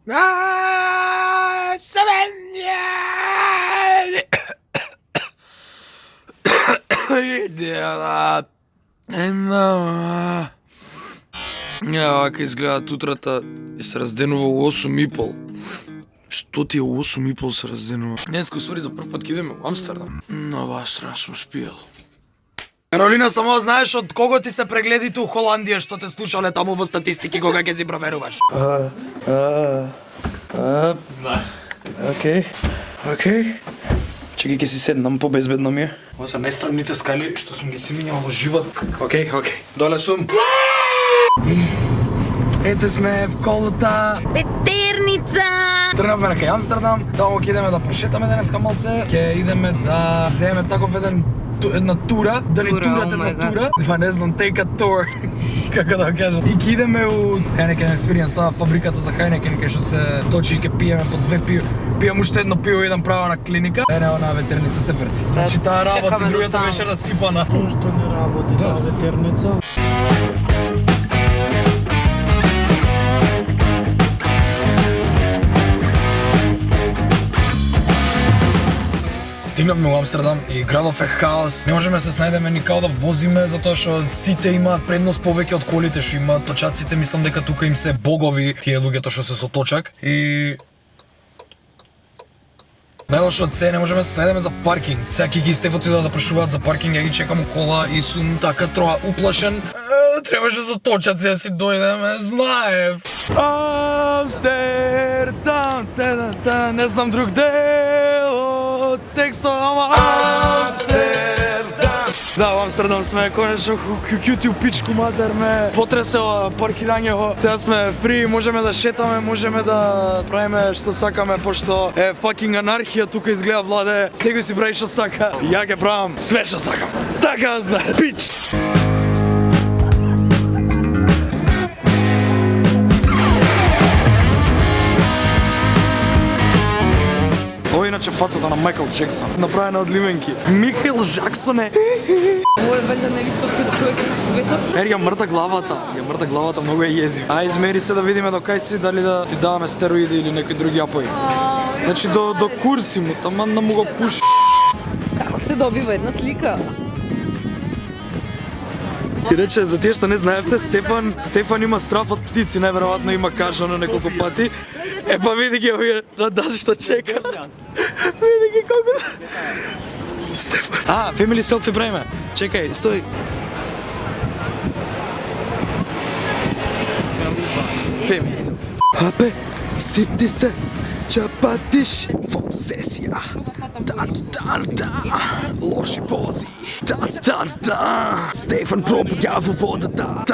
Вака изгледат утрата и се разденува у 8:30. Што ти е у 8:30 се разденува? Денеска усвари за прв пат ке идеме у Амстердам. На оваа страна сум спиел. Каролина, само знаеш од кого ти се прегледите у Холандија што те слушале таму во статистики кога ќе си проверуваш? Знаеш. Океј. Чекај, ќе си седнам, побезбедно ми е. Ова се најстрамните скали што сум ги си минјал во живот. Океј. Доле сум. Ете сме в колата. Петерница! Тргнавме на кај Амстердам, таму ќе идеме да прошетаме денеска малце, ќе идеме да земеме таков една тура, да ни турат една тура, па не знам, take a tour, како да кажам. И ќе идеме у Heineken Experience, тоа фабриката за Heineken, кај што се точи и ќе пиеме по 2 пиво. Пијам уште едно пиво и идам право на клиника. Ене, онаа ветерница се врти. Значи таа работи, другата беше расипана. Што не работи таа ветерница? Стигнавме у Амстердам и градов е хаос. Не можеме да се снајдеме никао да возиме затоа што сите имаат предност повеќе од колите што имаат точаците. Мислам дека тука им се богови тие луѓето што се со точак и најлошо од се не можеме да се снајдеме за паркинг. Сега ќе ги Стефот да прашуваат за паркинг, ја ги чекам у кола и сум така троа уплашен. Требаше за точаци да си дојдеме, знаев. Амстердам, не знам друг дел од текстот, ама Амстердам. Да, во Амстердам сме, конечно, кјути у пичку матер ме потресела паркирањето. Сега сме фри, можеме да шетаме, можеме да правиме што сакаме, пошто е fucking анархија тука изгледа владе. Секој си прави што сака, ја ќе правам све што сакам. Така знае, пич! Ова е иначе фацата на Майкл Джексон, направена од лименки. Михаил Жаксон е. Ова е валјда највисокиот човек на светот. Ја мрда главата, многу е језив. Ај, измери се да видиме до кај си, дали да ти даваме стероиди или некои други апои. Значи до курси му, таман да му го пуши. Како се добива една слика? И рече, за тие што не знаевте, Стефан има страф од птици, најверојатно има кажано неколку пати. Е, па види ги овие радази што чека. Види ги колку... Стефан... Family selfie правиме. Чекај, стој. Family selfie. Абе, сети се, чапатиш, фотосесија. Лоши пози. Стефан пропуѓа во водата.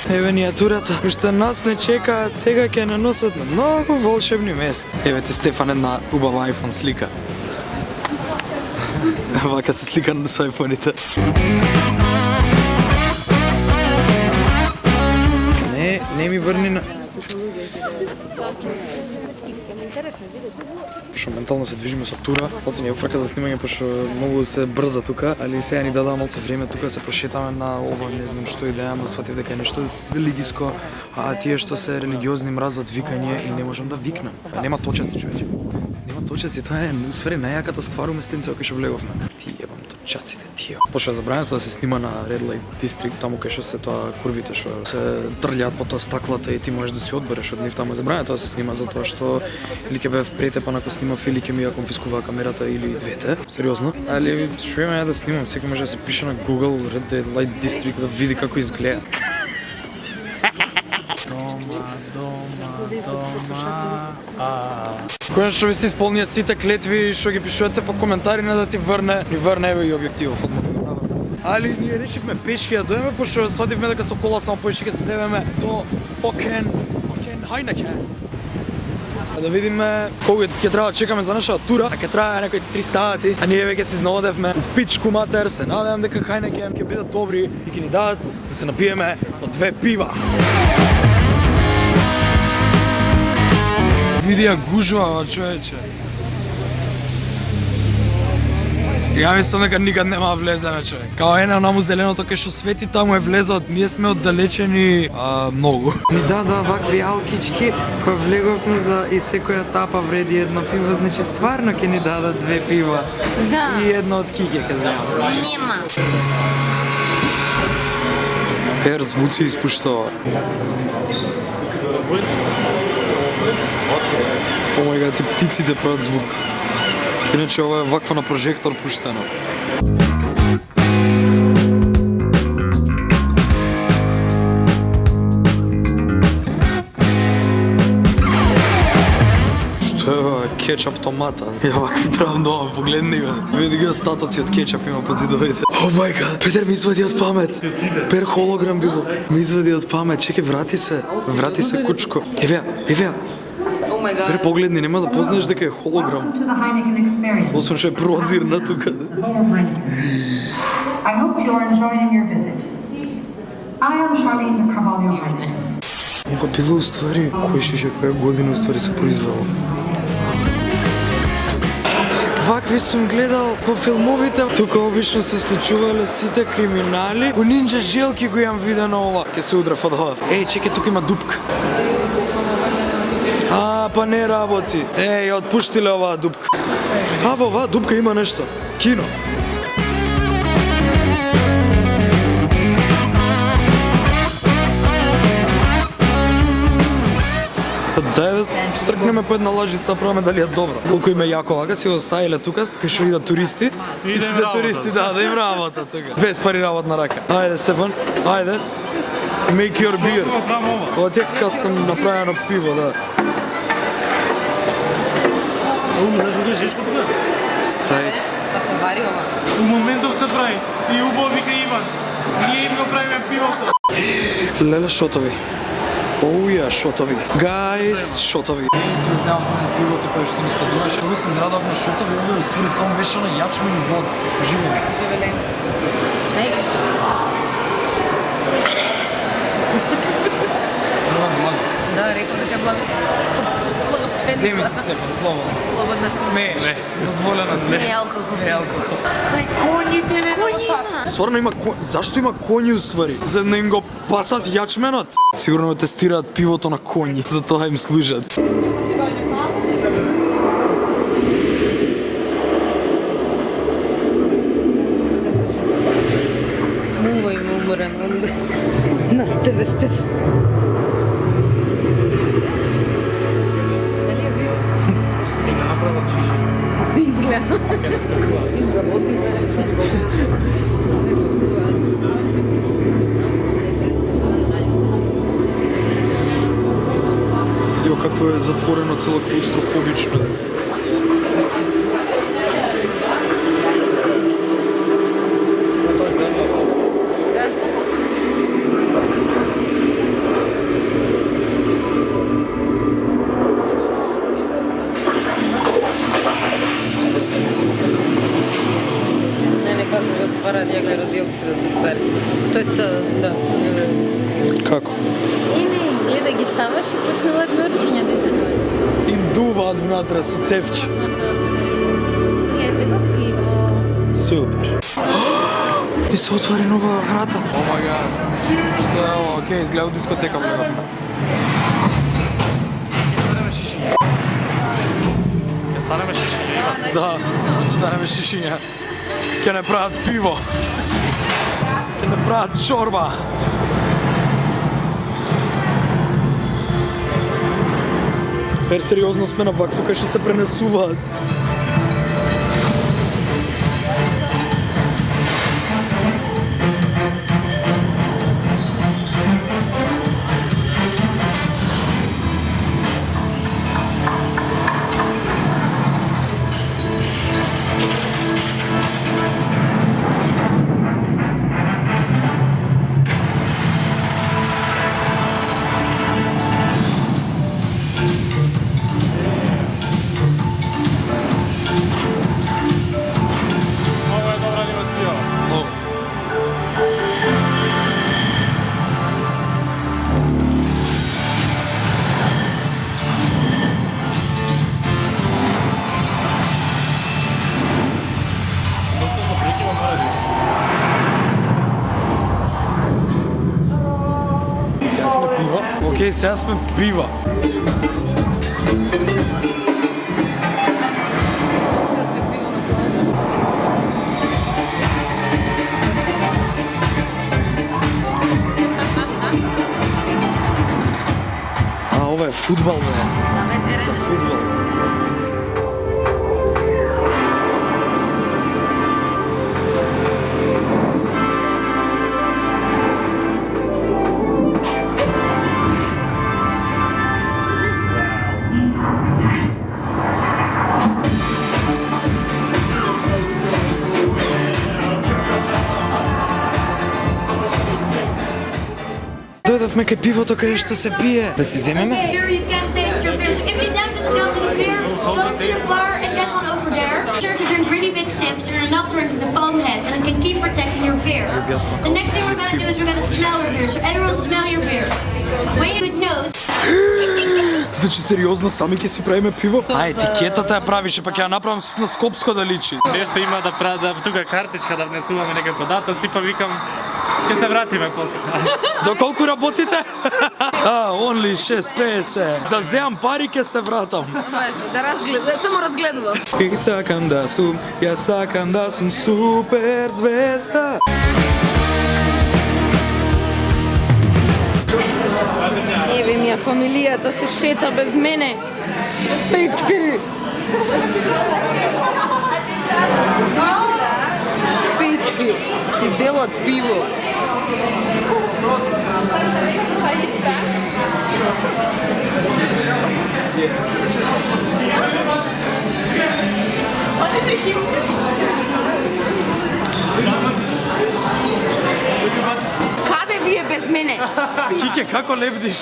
Еве ни е турата. Уште нас не чекаат, сега ќе не носат на многу волшебни места. Еве ти Стефан една убава iPhone слика. Вака се слика со айфоните. Не ми врни на... Пошто ментално се движиме со тура, малце ни е фрка за снимање, пошто многу се брза тука, али сега ни дадаа малце време тука се прошетаме на ова, не знам што идејам, сватив дека е нешто религиско, а тие што се религиозни мразат викање и не можам да викнам. Нема точаци, човече. Нема точаци, тоа е усвари најаката ствар уместенција кај што влеговме. Ти ебам точаците, тие. Пошто е забрането да се снима на Red Light District, таму кај што се тоа курвите што се трљаат по тоа стаклата и ти можеш да си одбереш од нив, таму е забрането да се снима затоа што или ќе бев претепан ако снимав или ќе ми ја конфискуваа камерата или двете. Сериозно. Али што има да снимам, секој може да се пише на Google Red Light District да види како изгледа. Конечно ви се исполнија сите клетви што ги пишувате по коментари, не да ти врне, ни врне еве и објективот одма да го наврне. Али ние решивме пешки да дојдеме, пошто свативме дека со кола само поише ќе се себеме до fucking Heineken. Да видиме кога ќе треба да чекаме за нашата тура, а ќе трае некои 3 сати, а ние веќе се изнодевме у пичку матер, се надевам дека Heineken ќе бидат добри и ќе ни дадат да се напиеме од 2 пива. Види ја гужва, човече. Ја мислам дека никад нема да влеземе, човек. Као една наму зеленото кај што свети, таму е влезот. Ние сме оддалечени многу. Ми да, вакви алкички, кои влеговме за и секоја тапа вреди едно пиво, значи стварно ќе ни дадат 2 пива. Да. И едно од киќе ќе земам. Нема. Пер звуци испуштава. Омега, ти птиците прават звук. Иначе ова е ваква на прожектор пуштено. Што е ова? Кетчап томата. Ја вакви правам дома, погледни бе. Види ги остатоци од кетчап има под зидовите. О мај гад, Петер ми извади од памет. Пер холограм било. Ми извади од памет. Чекај, врати се кучко. Еве, Oh my god. Пер погледни, нема да познаеш дека е холограм. To the Heineken experience. Освен што е прозирна тука. Home of Heineken. I hope you're enjoying your visit. I am Charlene de Carvalho Heineken. Ова било уствари, кој шише која година уствари се произвело. Вакви сум гледал по филмовите, тука обично се случувале сите криминали. У Нинџа Желки го имам видено ова. Ке се удрав од ова. Еј, чекај, тука има дупка. Па не работи. Еј, отпуштиле оваа дупка. Во оваа дупка има нешто. Кино. Дај да стркнеме по една лажица, правиме дали е добро. Колку им е јако вака, си го оставиле тука, кај што идат туристи. И сите туристи, да им работа тука. Без пари работна рака. Ајде, Стефан, ајде. Make your beer. Ова ти е кастом направено пиво, да. Стај. Па се вари ова. У моментов се прави. И убаво вика Иван. Ние им го правиме пивото. Леле, шотови. Оуја, шотови. Гајс, шотови. Ние си вземавме пивото кое што ни спадуваше. Ово се израдавме шотови, ово уствари само мешана јачмен и вода. Живе. Живелен. Next. Благо. Да, рекол дека е благо. Земи се, Стефан, слободно. Слободна си. Смееш. Дозволено ти. Не е алкохол. Не е алкохол. Коњите не Коњи. Стварно има зашто има коњи уствари? За да им го пасат јачменот? Сигурно тестираат пивото на коњи, за тоа им служат. Мува има уморен онде. На тебе, Стеф. Дали е бил? Ќе го направат шиши. Изгледа. Изработи ме. Видио какво е затворено цело клаустрофобично. Како го ствара диоксидот уствари. Тоест, да, Како? Или гледа ги ставаш и почнуваат мрчиња да излегуваат. Им дуваат внатре со цевче. Ете го пиво. Супер. И се отвори нова врата. О мај гад. Што е ова? Океј, изгледа дискотека влегавме. Ќе станеме шиши, Иван. Да, станеме шишиња. Ќе не прават пиво. Ќе не прават чорба. Пер сериозно сме на вакво кај што се пренесуваат. Океј, сега сме пива. А, ова е фудбал, бе. За фудбал. Дојдовме кај пивото каде што се пие. Да си земеме? Here you can taste your beer. So if you definitely don't need a beer, go to the bar and get one over there. Sure to drink really big sips and you're not drinking the foam heads and it can keep protecting your beer. The next thing we're gonna do is we're gonna smell your beer. So everyone smell your beer. When you good nose. Значи сериозно сами ќе си правиме пиво? А етикетата ја правише, па ќе ја направам на скопско да личи. Нешто има да прават да тука картичка да внесуваме некои податоци, па викам ќе се вратиме после. Доколку работите? Only 6,50. Да земам пари ќе се вратам. Да разгледам, само разгледувам. Јас сакам да сум супер звезда. Еве ми ја фамилијата се шета без мене. Пички! Пички! Си делат пиво. Каде вие без мене? Кике, како лебдиш?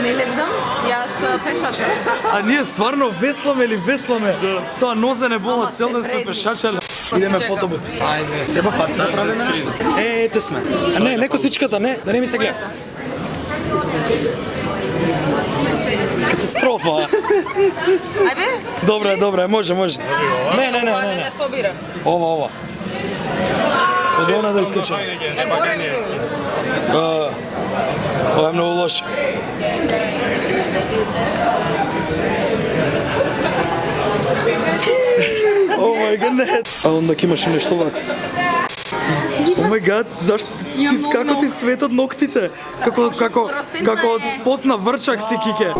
Не лебдам, јас пешача. А ние стварно весламе или весламе? Тоа нозе не бола, цел ден сме пешачале. Идеме фотобут. Ајде, треба фаци да правиме нешто. Ете сме. А не косичката, не, да не ми се гледа. Катастрофа. Ајде? Добре, може. Не. Не собира. Ова. Од она да искачам. Е, горе видим. Ова е многу лошо. О мај гад, не. А онда ќе имаше нешто вакво. О мај гад, зашто ти како ти светат ноктите? Како од спот на врчак си, Кике.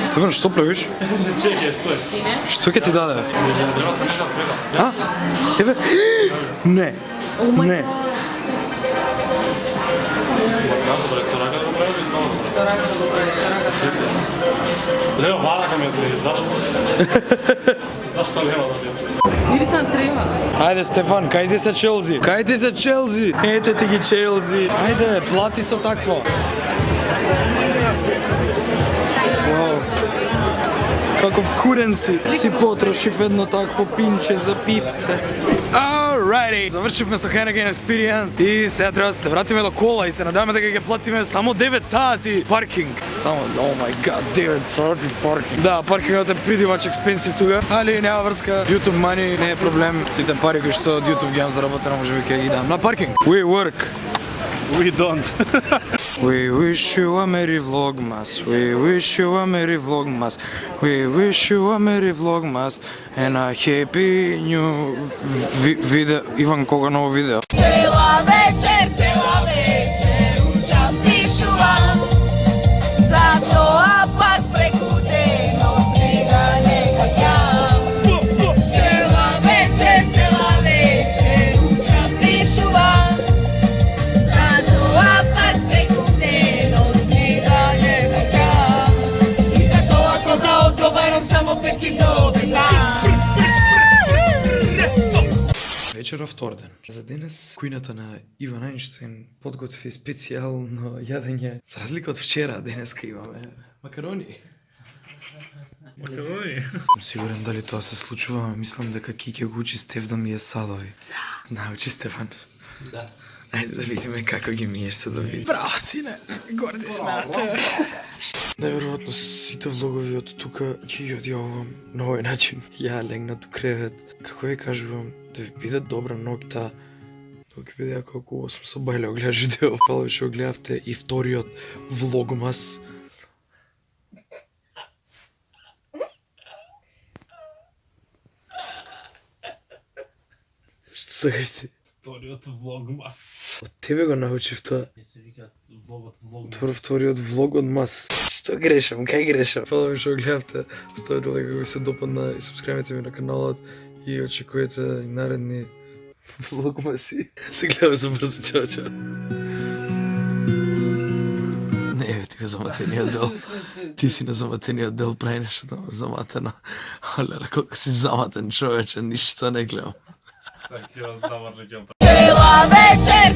Стефан, што правиш? Чекај, стој. Што ќе ти даде? Треба се нешто среда. А? Еве. Не. Не. Како бре, со рака да го правиш или само? Лево, валака ме зли, зашто? Зашто лево да ми Или сам треба. Ајде, Стефан, кај ти се Челзи? Кај ти се Челзи? Ете ти ги Челзи. Ајде, плати со такво. Вау. Каков курен си. Си потрошив едно такво пинче за пивце. Alrighty. Завршивме со Heineken Experience и сега треба да се вратиме до кола и се надеваме дека ќе платиме само 9 сати паркинг. Само, oh my god, 9 сати паркинг. Да, паркингот е pretty much expensive тука, али нема врска. YouTube money не е проблем. Сите пари кои што од YouTube ги имам заработено, може би ќе ги дам на паркинг. We work. We don't. We wish you a merry vlogmas. We wish you a merry vlogmas. We wish you a merry vlogmas and a happy new video. Иван, кога ново видео? Cela večer, učam pišuvam. Zato apak preko deno stiga nekak jam. Cela večer, učam pišuvam. Zato apak preko deno stiga nekak jam. I zato ako da odgovaram samo petki dobri dan. Вечера вторден. За денес кујната на Иван Ајнштајн подготви специјално јадење. За разлика од вчера, денеска имаме макарони. Макарони? Сум сигурен дали тоа се случува, ама мислам дека Киќе го учи Стеф да мие садови. Да. Научи Стефан. Да. Ајде да видиме како ги миеш се да види. Браво, сине! Горди сме на тебе. Најверојатно сите влогови од тука ќе ги одјавувам на овој начин. Ја легнат у кревет. Како ви кажувам, да ви биде добра ноќта, Тук видео колко съм се байлил гледаш видео. Хвала ви, че го гледавте и вториот влогмас. Што сакаш ти? Вториот влогмас. Од тебе го научив тоа. Не се викаат влогот влогмас. Вториот влог од мас. Што грешам? Кај грешам? Хвала ви што го гледавте. Ставете лайк ако ви се допадна и субскрайбете ми на каналот и очекувате и наредни влогмаси. Се гледаме за брзо, чао. Не, бе, ти го заматениот дел. Ти си на заматениот дел, прави нешто таму заматено. Олера, колко си заматен човече, ништо не гледам. Sad ću vas zamrli. Cela večer,